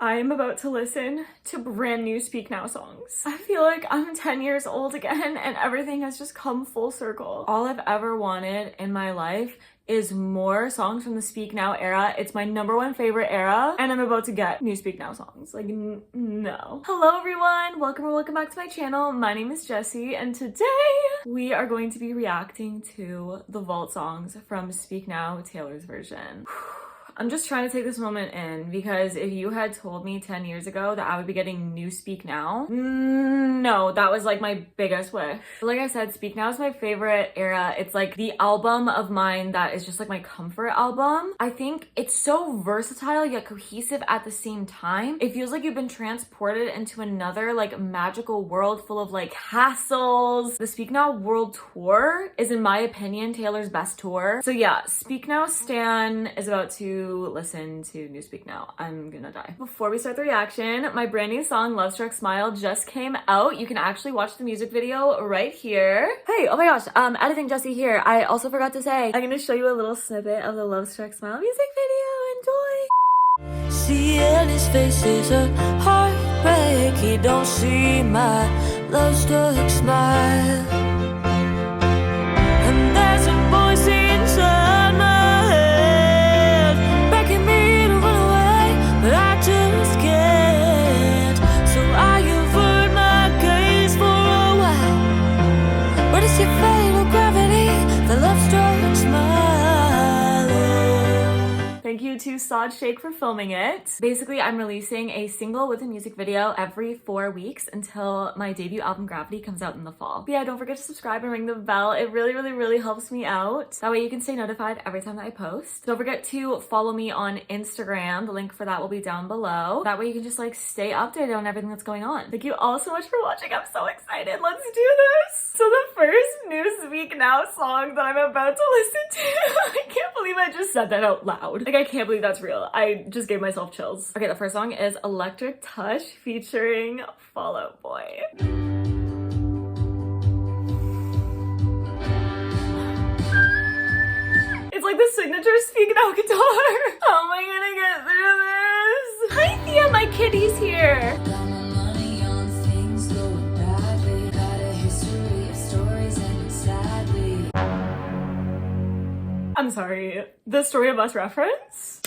I am about to listen to brand new Speak Now songs. I feel like I'm 10 years old again and everything has just come full circle. All I've ever wanted in my life is more songs from the Speak Now era. It's my #1 favorite era and I'm about to get new Speak Now songs. Like, no. Hello everyone, welcome back to my channel. My name is Jessie and today we are going to be reacting to the vault songs from Speak Now, Taylor's version. I'm just trying to take this moment in because if you had told me 10 years ago that I would be getting new Speak Now, no, that was like my biggest wish. Like I said, Speak Now is my favorite era. It's like the album of mine that is just like my comfort album. I think it's so versatile yet cohesive at the same time. It feels like you've been transported into another like magical world full of like castles. The Speak Now World Tour is, in my opinion, Taylor's best tour. So yeah, Speak Now Stan is about to listen to new Speak Now. I'm gonna die. Before we start the reaction, my brand new song Lovestruck Smile just came out. You can actually watch the music video right here. Hey, oh my gosh, editing Jessie here. I also forgot to say, I'm gonna show you a little snippet of the Lovestruck Smile music video. Enjoy! See in his face is a heartbreak. He don't see my love-struck smile. And there's a voice inside my head begging me to run away, but I just can't. So I avert my gaze for a while. But it's your fatal gravity, the love-struck smile. Thank you to Sod Shake for filming it. Basically, I'm releasing a single with a music video every 4 weeks until my debut album Gravity comes out in the fall. But yeah, don't forget to subscribe and ring the bell. It really helps me out. That way you can stay notified every time that I post. Don't forget to follow me on Instagram. The link for that will be down below. That way you can just like stay updated on everything that's going on. Thank you all so much for watching. I'm so excited. Let's do this. So the first new Speak Now song that I'm about to listen to, I can't believe I just said that out loud. Like, I can't believe that's real. I just gave myself chills. Okay, the first song is Electric Touch featuring Fall Out Boy. It's like the signature Speak Now guitar. How am I gonna get through this? Hi Thea, my kitty's here. I'm sorry, the Story of Us reference?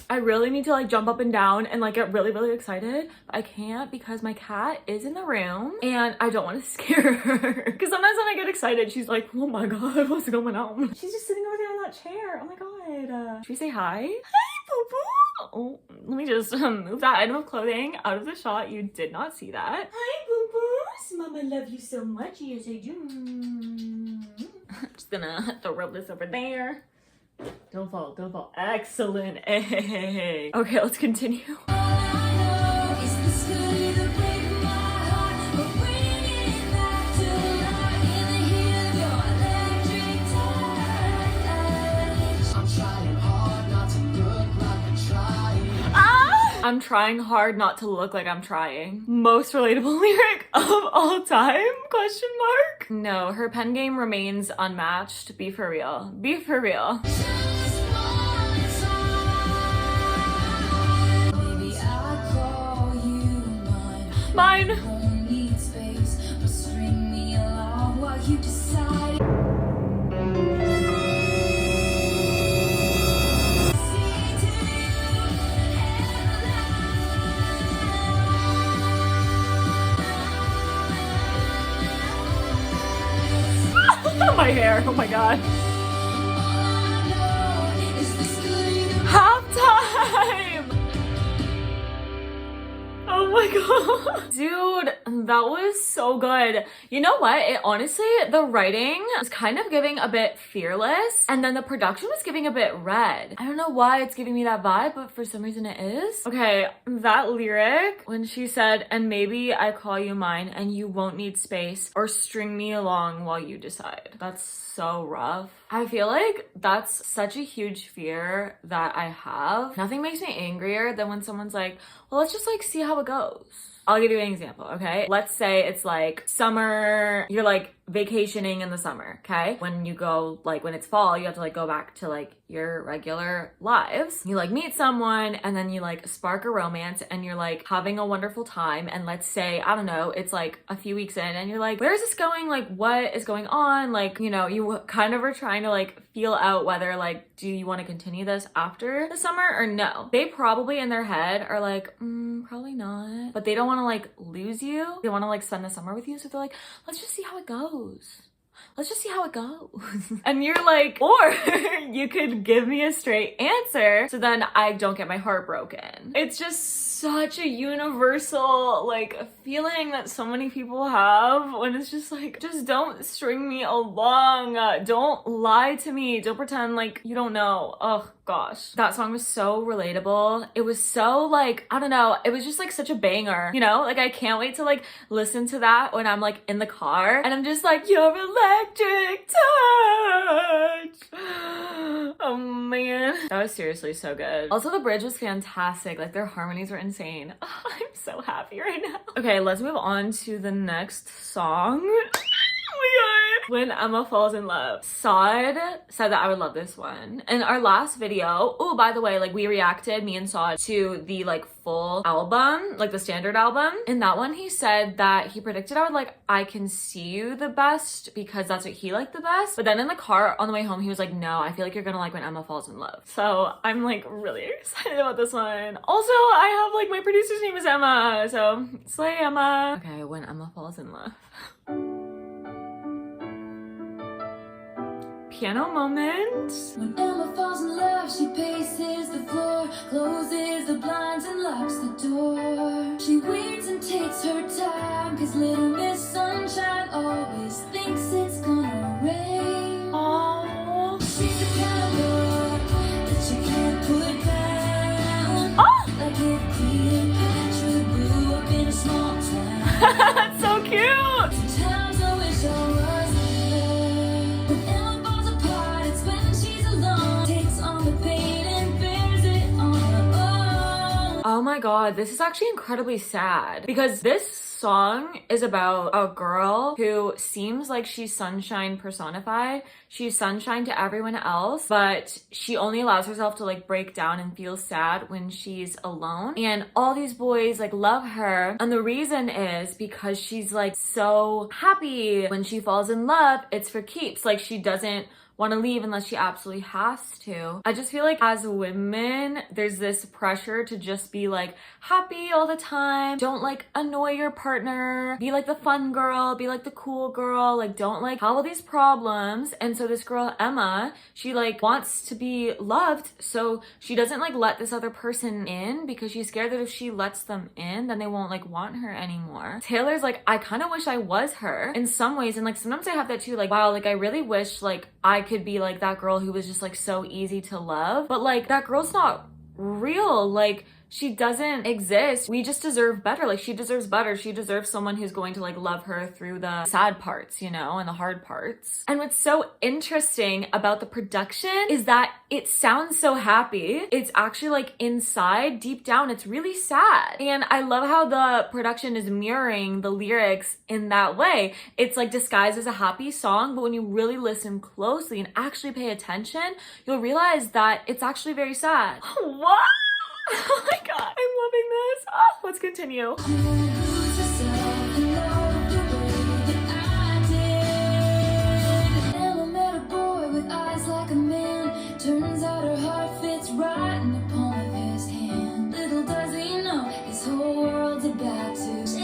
I really need to like jump up and down and like get really excited, but I can't because my cat is in the room and I don't want to scare her. Because sometimes when I get excited, she's like, oh my god, what's going on? She's just sitting over there on that chair. Oh my god. Should we say hi? Hi, boo-boo. Oh, let me just move that item of clothing out of the shot. You did not see that. Hi, boo-boos. Mama love you so much. Yes, I do. I'm just gonna have to rub this over there. Don't fall, don't fall. Excellent. Hey. Okay, let's continue. I'm trying hard not to look like I'm trying. Most relatable lyric of all time? Question mark? No, her pen game remains unmatched. Be for real. Be for real. Mine. My hair, oh my god. Halftime! Oh my god. Dude, that was so good. You know what? It honestly, the writing was kind of giving a bit Fearless, and then the production was giving a bit Red. I don't know why it's giving me that vibe, but for some reason it is. Okay, that lyric, when she said, and maybe I call you mine and you won't need space or string me along while you decide. That's so rough. I feel like that's such a huge fear that I have. Nothing makes me angrier than when someone's like, well, let's just like see how it goes. I'll give you an example, okay? Let's say it's like summer, you're like vacationing in the summer, okay? When you go, like when it's fall, you have to like go back to like your regular lives. You like meet someone and then you like spark a romance and you're like having a wonderful time. And let's say, I don't know, it's like a few weeks in and you're like, where is this going? Like, what is going on? Like, you know, you kind of are trying to like feel out whether like, do you want to continue this after the summer or no? They probably in their head are like, probably not. But they don't want to like lose you. They want to like spend the summer with you. So they're like, let's just see how it goes. Let's just see how it goes. And you're like, or you could give me a straight answer so then I don't get my heart broken. It's just such a universal like feeling that so many people have when it's just like, just don't string me along. Don't lie to me. Don't pretend like you don't know. Oh gosh. That song was so relatable. It was so like, I don't know. It was just like such a banger, you know? Like I can't wait to like listen to that when I'm like in the car and I'm just like, your electric touch. Oh man. That was seriously so good. Also the bridge was fantastic. Like their harmonies were insane. Oh, I'm so happy right now. Okay, let's move on to the next song. Oh my god. When Emma Falls in Love. Saad said that I would love this one. In our last video, oh, by the way, like we reacted, me and Saad, to the like full album, like the standard album. In that one, he said that he predicted I would like I Can See You the best because that's what he liked the best. But then in the car on the way home, he was like, no, I feel like you're gonna like When Emma Falls in Love. So I'm like really excited about this one. Also, I have like my producer's name is Emma. So slay Emma. Okay, When Emma Falls in Love. Piano moment. When Emma falls in love, she paces the floor, closes the blinds and locks the door. She waits and takes her time, cause little Miss Sunshine always thinks it's gonna rain. Oh, She's the kind of girl that you can't put down. oh. Like if Cleopatra grew up in a small town. That's so cute. Sometimes I wish I was there. When Emma falls apart, it's when she's alone. Takes on the pain and bears it on her own. Oh my god, this is actually incredibly sad because this song is about a girl who seems like she's sunshine personified. She's sunshine to everyone else, but she only allows herself to like break down and feel sad when she's alone. And all these boys like love her. And the reason is because she's like so happy. When she falls in love, it's for keeps. Like she doesn't want to leave unless she absolutely has to. I just feel like as women, there's this pressure to just be like happy all the time. Don't like annoy your partner. Be like the fun girl. Be like the cool girl. Like don't like have all these problems. And so this girl, Emma, she like wants to be loved. So she doesn't like let this other person in because she's scared that if she lets them in, then they won't like want her anymore. Taylor's like, I kind of wish I was her in some ways. And like sometimes I have that too. Like, wow, like I really wish like I could be like that girl who was just like so easy to love, but like that girl's not real. Like she doesn't exist. We just deserve better. Like she deserves better. She deserves someone who's going to like love her through the sad parts, you know, and the hard parts. And what's so interesting about the production is that it sounds so happy. It's actually like inside, deep down, it's really sad. And I love how the production is mirroring the lyrics in that way. It's like disguised as a happy song, but when you really listen closely and actually pay attention, you'll realize that it's actually very sad. What? Oh my god, I'm loving this. Oh, let's continue. Emma met a boy with eyes like a man. Turns out her heart fits right in the palm of his hand. Little does he know, his whole world's about to change.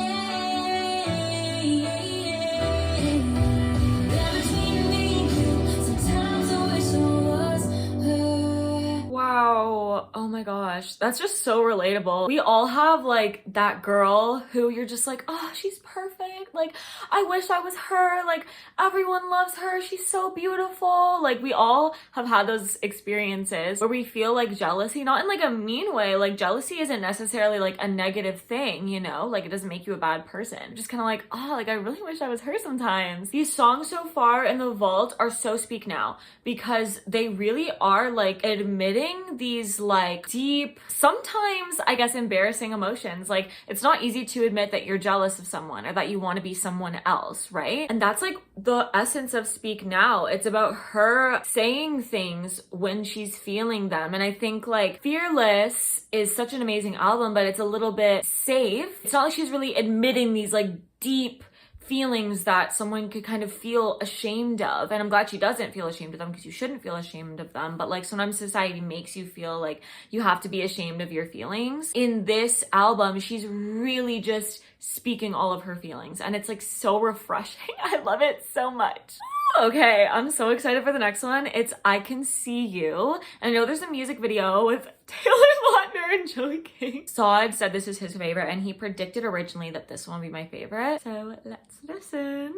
Between me and you, sometimes I wish I was her. Wow. Oh my gosh. That's just so relatable. We all have like that girl who you're just like, oh, she's perfect. Like, I wish I was her. Like, everyone loves her. She's so beautiful. Like, we all have had those experiences where we feel like jealousy, not in like a mean way. Like, jealousy isn't necessarily like a negative thing, you know? Like, it doesn't make you a bad person. Just kind of like, oh, like, I really wish I was her sometimes. These songs so far in the vault are so Speak Now because they really are like admitting these like deep sometimes, I guess, embarrassing emotions. Like, it's not easy to admit that you're jealous of someone or that you want to be someone else, right? And that's like the essence of Speak Now. It's about her saying things when she's feeling them. And I think like Fearless is such an amazing album, but it's a little bit safe. It's not like she's really admitting these like deep feelings that someone could kind of feel ashamed of. And I'm glad she doesn't feel ashamed of them, because you shouldn't feel ashamed of them. But like sometimes society makes you feel like you have to be ashamed of your feelings. In this album, she's really just speaking all of her feelings, and it's like so refreshing. I love it so much. Okay, I'm so excited for the next one. It's I Can See You. And I know there's a music video with Taylor Lautner and Joey King. Saad said this is his favorite, and he predicted originally that this one would be my favorite. So let's listen.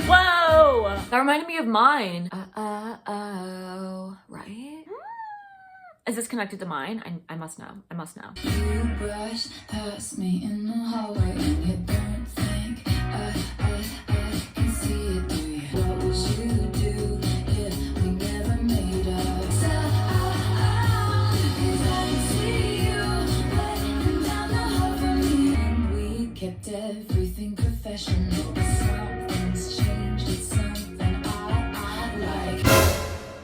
Whoa! That reminded me of mine. Oh, right? Is this connected to mine? I must know. I must know. You brushed past me in the hallway and you don't think I can see it through you. What would you do if we never made up? So I can see you waiting down the hall from me. And we kept everything professional, but something's changed. It's something I like.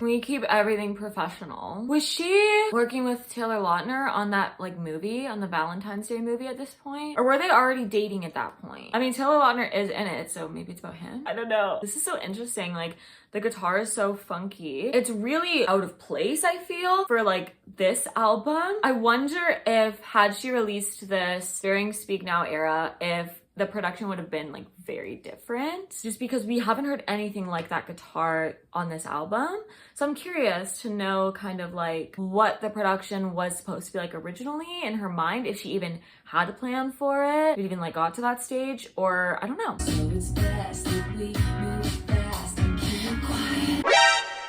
We keep everything professional. Was she working with Taylor Lautner on that like movie, on the Valentine's Day movie at this point? Or were they already dating at that point? I mean, Taylor Lautner is in it, so maybe it's about him? I don't know. This is so interesting. Like, the guitar is so funky. It's really out of place, I feel, for like this album. I wonder if, had she released this during Speak Now era, if the production would have been like very different, just because we haven't heard anything like that guitar on this album. So I'm curious to know kind of like what the production was supposed to be like originally in her mind, if she even had a plan for it, if it even like got to that stage, or I don't know. So it's best that we move fast and keep quiet.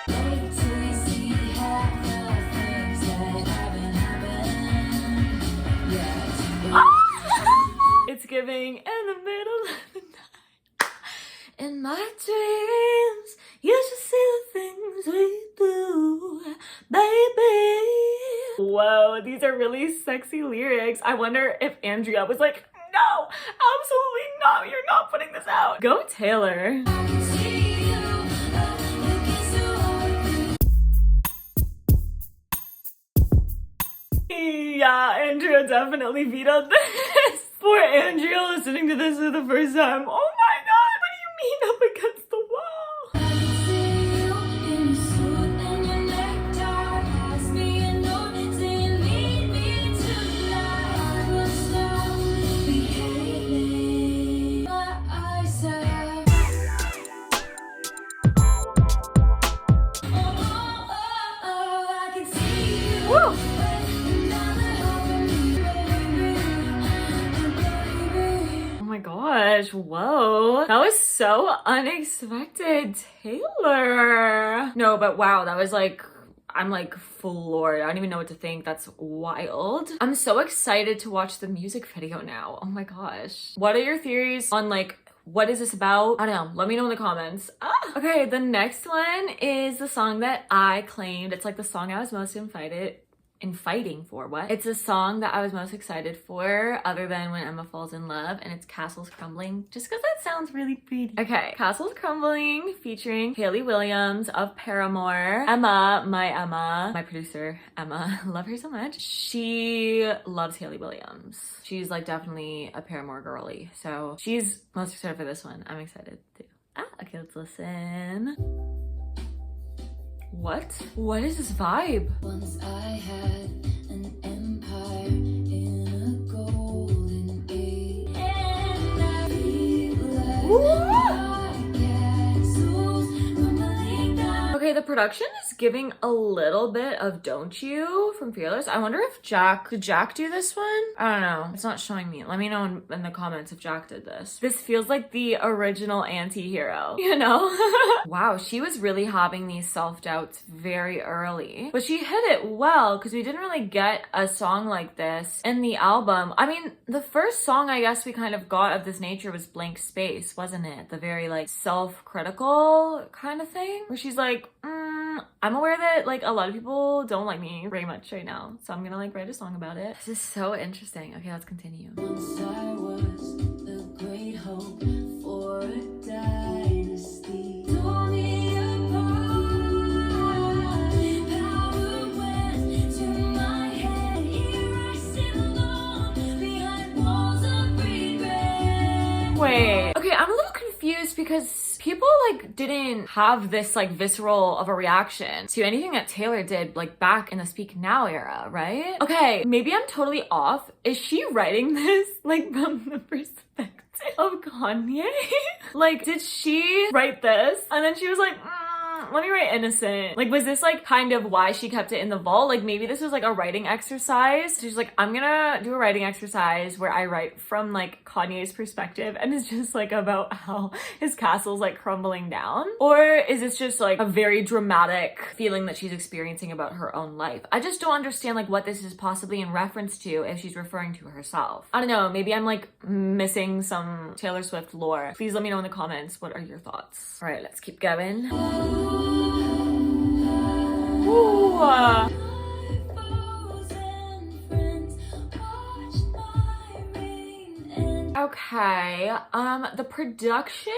Wait till you see half the things that haven't happened yet. It's giving in the middle of the night. In my dreams, you should see the things we do, baby. Whoa, these are really sexy lyrics. I wonder if Andrea was like, no, absolutely not. You're not putting this out. Go Taylor. I can see you looking so hard. Yeah, Andrea definitely vetoed this. Poor Andrea listening to this for the first time. Oh my god, what do you mean up against the wall? I can see you in your suit and your necktie. Pass me a note saying meet me tonight. I must stop behaving. My eyes have. I can see you. Woo! Oh my gosh, whoa. That was so unexpected, Taylor. No, but wow, that was like, I'm like floored. I don't even know what to think. That's wild. I'm so excited to watch the music video now. Oh my gosh. What are your theories on like, what is this about? I don't know. Let me know in the comments. Okay, the next one is the song that I claimed. It's like the song I was most fighting for. What? It's a song that I was most excited for, other than When Emma Falls in Love, and it's Castles Crumbling, just because that sounds really pretty. Okay, Castles Crumbling, featuring Hayley Williams of Paramore. Emma, my producer, Emma, love her so much. She loves Hayley Williams. She's like definitely a Paramore girly, so she's most excited for this one. I'm excited too. Okay, let's listen. What is this vibe? Once I had an empire in a golden age, and I feel like my castles rumbling down. Okay, Okay, the production is giving a little bit of Don't You from Fearless. I wonder if did Jack do this one? I don't know. It's not showing me. Let me know in the comments if Jack did this. This feels like the original anti-hero, you know? Wow, she was really having these self-doubts very early, but she hit it well because we didn't really get a song like this in the album. I mean, the first song I guess we kind of got of this nature was Blank Space, wasn't it? The very like self-critical kind of thing where she's like, I'm aware that like a lot of people don't like me very much right now, so I'm gonna like write a song about it. This is so interesting. Okay, let's continue. Once I was the great hope for a dynasty. Tore me apart. Power went to my head. Here I sit alone behind walls of regret. Wait. Okay, I'm a little confused because people like didn't have this like visceral of a reaction to anything that Taylor did like back in the Speak Now era, right? Okay, maybe I'm totally off. Is she writing this like from the perspective of Kanye? Like, did she write this and then she was like, let me write Innocent? Like, was this like kind of why she kept it in the vault? Like maybe this was like a writing exercise. She's like, I'm gonna do a writing exercise where I write from like Kanye's perspective and it's just like about how his castle's like crumbling down. Or is this just like a very dramatic feeling that she's experiencing about her own life? I just don't understand like what this is possibly in reference to if she's referring to herself. I don't know, maybe I'm like missing some Taylor Swift lore. Please let me know in the comments, what are your thoughts? All right, let's keep going. Ooh. Okay, the production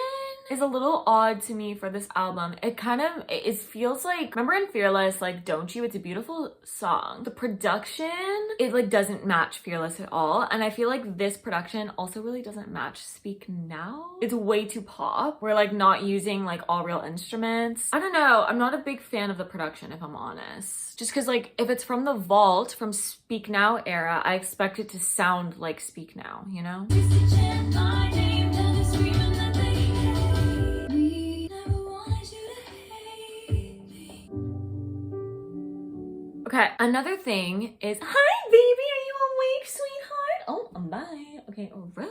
is a little odd to me for this album. It kind of, it feels like, remember in Fearless, like Don't You? It's a beautiful song. The production, it like doesn't match Fearless at all. And I feel like this production also really doesn't match Speak Now. It's way too pop. We're like not using like all real instruments. I don't know. I'm not a big fan of the production if I'm honest. Just cause like if it's from the vault, from Speak Now era, I expect it to sound like Speak Now, you know? Okay, another thing is, hi baby, are you awake, sweetheart? Oh, bye. Okay, rude.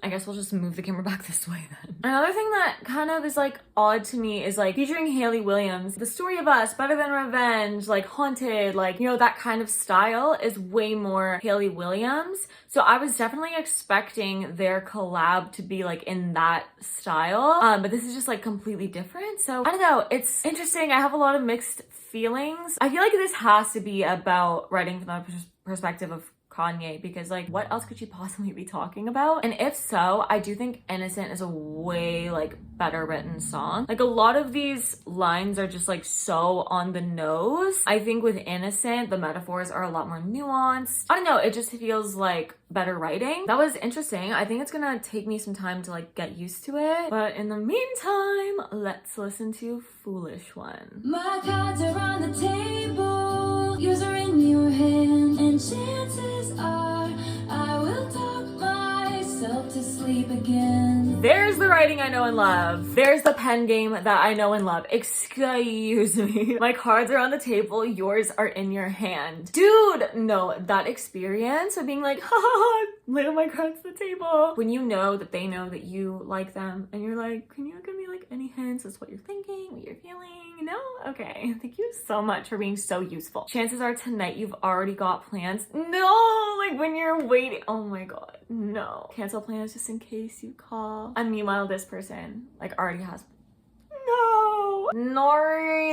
I guess we'll just move the camera back this way then. Another thing that kind of is like odd to me is like featuring Hayley Williams. The Story of Us, Better Than Revenge, like Haunted, like, you know, that kind of style is way more Hayley Williams. So I was definitely expecting their collab to be like in that style. But this is just like completely different. So I don't know, it's interesting. I have a lot of mixed feelings. I feel like this has to be about writing from the perspective of Kanye, because like what else could she possibly be talking about? And if so, I do think Innocent is a way like better written song. Like a lot of these lines are just like so on the nose. I think with Innocent, the metaphors are a lot more nuanced. I don't know, it just feels like better writing. That was interesting. I think it's gonna take me some time to like get used to it. But in the meantime, let's listen to Foolish One. My cards are on the table, yours are in your hand, and chances are I will talk myself to sleep again. There's the writing I know and love. There's the pen game that I know and love. Excuse me. My cards are on the table, yours are in your hand. Dude, no, that experience of being like, haha, lay my cards on the table. When you know that they know that you like them and you're like, can you give me like any hints as what you're thinking, what you're feeling? No? Okay. Thank you so much for being so useful. Chances are tonight you've already got plans. No, like when you're waiting. Oh my God, no. Cancel plans just in case you call. And meanwhile, this person like already has. No,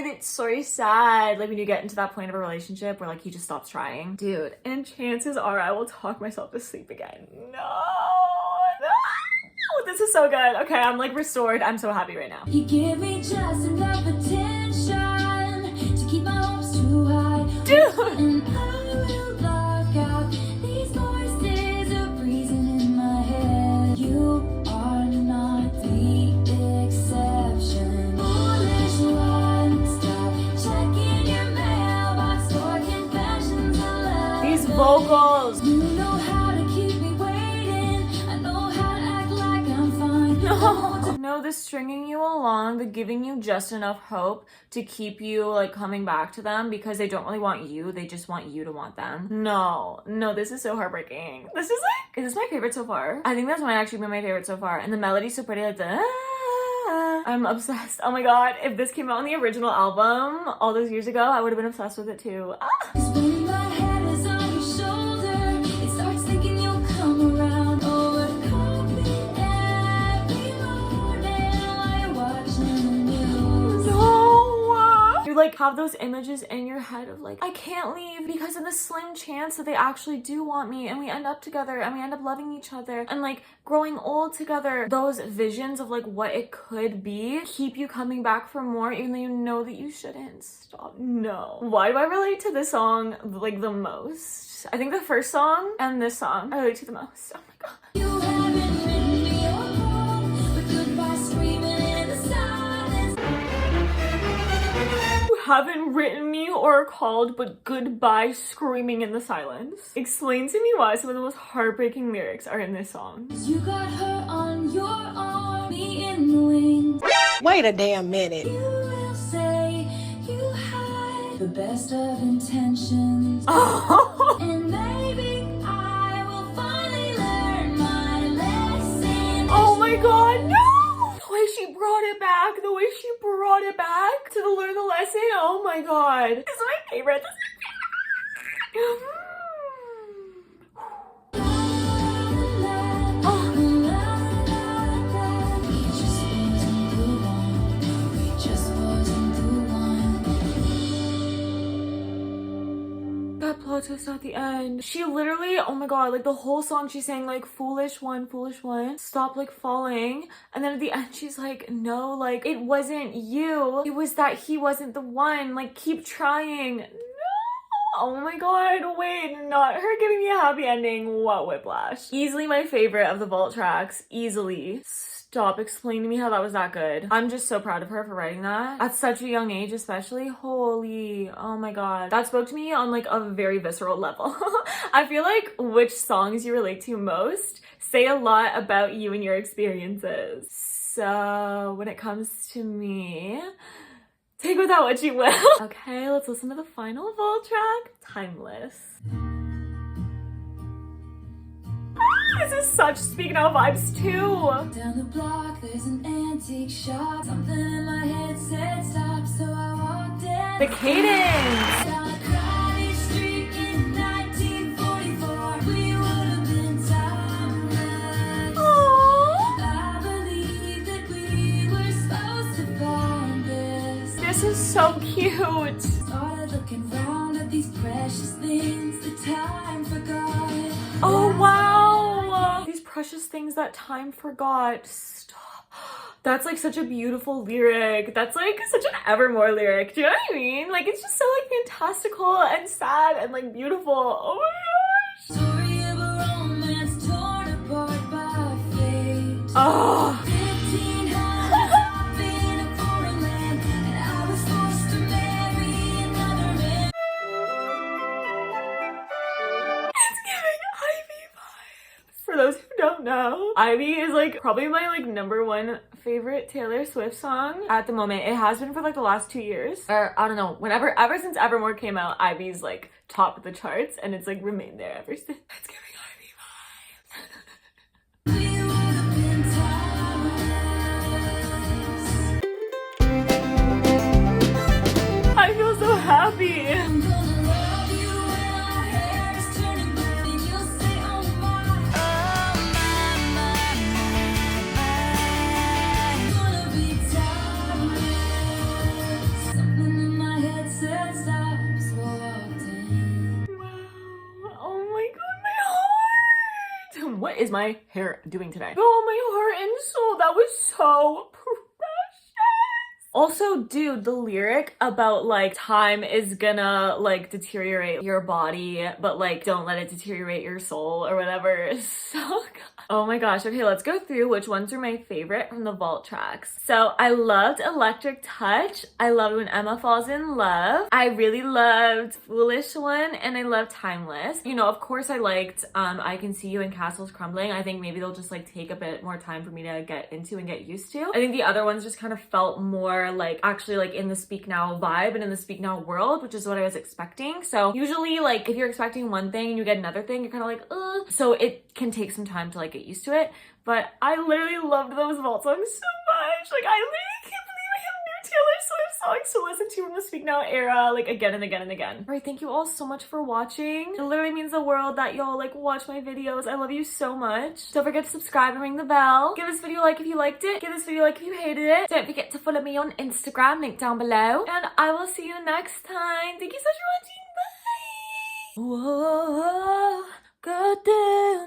that's so sad. Like when you get into that point of a relationship where like he just stops trying. Dude, and chances are I will talk myself to sleep again. No. This is so good. Okay, I'm like restored. I'm so happy right now. You give me just enough attention to keep my hopes too high. Dude. And I will block out these voices of reason in my head. You are not the exception. Foolish one, stop checking your mailbox for confessions of love. These vocals. You know how to keep me waiting. I know how to act like I'm fine. No, know, the stringing you along, the giving you just enough hope to keep you like coming back to them because they don't really want you, they just want you to want them. No, this is so heartbreaking. This is like, is this my favorite so far? I think this might actually be my favorite so far. And the melody's so pretty, like the I'm obsessed. Oh my god, if this came out on the original album all those years ago, I would have been obsessed with it too. Spinning my head is on your shoulder. It starts thinking you'll come around. Oh, but call me every morning while you're watching the news. No! You like have those images in your head of like, I can't leave because of the slim chance that they actually do want me and we end up together and we end up loving each other and like growing old together. Those visions of like what it could be keep you coming back for more even though you know that you shouldn't. Stop. No. Why do I relate to this song like the most? I think the first song and this song I relate to the most. Oh my god. You haven't written me or called, but goodbye screaming in the silence. You haven't written me or called, but goodbye screaming in the silence. Explain to me why some of the most heartbreaking lyrics are in this song. You got her on your arm, me in the wings. Wait a damn minute. You will say you had the best of intentions. Oh, And maybe I will finally learn my lesson. oh my god, no! The way she brought it back, the way she brought it back to learn the lesson, oh my god. This is my favorite. This is my favorite. That plot twist at the end. She literally, oh my god, like the whole song she's saying like foolish one, stop like falling. And then at the end she's like, no, like it wasn't you. It was that he wasn't the one. Like keep trying. No. Oh my god, wait, not her giving me a happy ending. What whiplash. Easily my favorite of the vault tracks. Easily. Stop explaining to me how that was that good. I'm just so proud of her for writing that. At such a young age especially. Holy, oh my god. That spoke to me on like a very visceral level. I feel like which songs you relate to most say a lot about you and your experiences. So when it comes to me, take with that what you will. Okay, let's listen to the final vault track. Timeless. This is such Speak Now vibes too. Down the block, there's an antique shop. Something in my head said stop, so I walked in. The cadence. Down a crowded street in 1944, we would have been timeless. Aww. I believe that we were supposed to find this. This is so cute. Started looking round at these precious things that time forgot. Oh wow! These precious things that time forgot. Stop. That's like such a beautiful lyric. That's like such an Evermore lyric. Do you know what I mean? Like it's just so like fantastical and sad and like beautiful. Oh my gosh. Story of a romance torn apart by fate. Oh. 15 had up in a foreign land, and I was forced to marry another man. It's giving Ivy vibes. For those who don't know, Ivy is like probably my like #1 favorite Taylor Swift song at the moment. It has been for like the last 2 years, or I don't know, ever since Evermore came out, Ivy's like top of the charts and it's like remained there ever since. It's giving Ivy vibes. We would have been timeless. I feel so happy. I'm gonna love you when our hair is turning blue, and you'll say, oh my, I'm gonna be timeless. Something in my head said stop, so I walked in. Wow. Oh my god, my heart. What is my hair doing today? Oh, my heart and soul. That was so precious. Also, dude, the lyric about like time is gonna like deteriorate your body, but like don't let it deteriorate your soul or whatever is so good. Oh my gosh. Okay, let's go through which ones are my favorite from the vault tracks. So I loved Electric Touch. I loved When Emma Falls in Love. I really loved Foolish One, and I loved Timeless. You know, of course I liked I Can See You and Castles Crumbling. I think maybe they'll just like take a bit more time for me to get into and get used to. I think the other ones just kind of felt more like actually like in the Speak Now vibe and in the Speak Now world, which is what I was expecting. So usually like if you're expecting one thing and you get another thing, you're kind of like, ugh. So it can take some time to like get used to it. But I literally loved those vault songs so much. Like I literally can't believe I have new Taylor Swift songs to listen to from the Speak Now era, like again and again and again. All right, thank you all so much for watching. It literally means the world that y'all like watch my videos. I love you so much. Don't forget to subscribe and ring the bell. Give this video a like if you liked it. Give this video a like if you hated it. Don't forget to follow me on Instagram, link down below. And I will see you next time. Thank you so much for watching. Bye. Whoa, goddamn.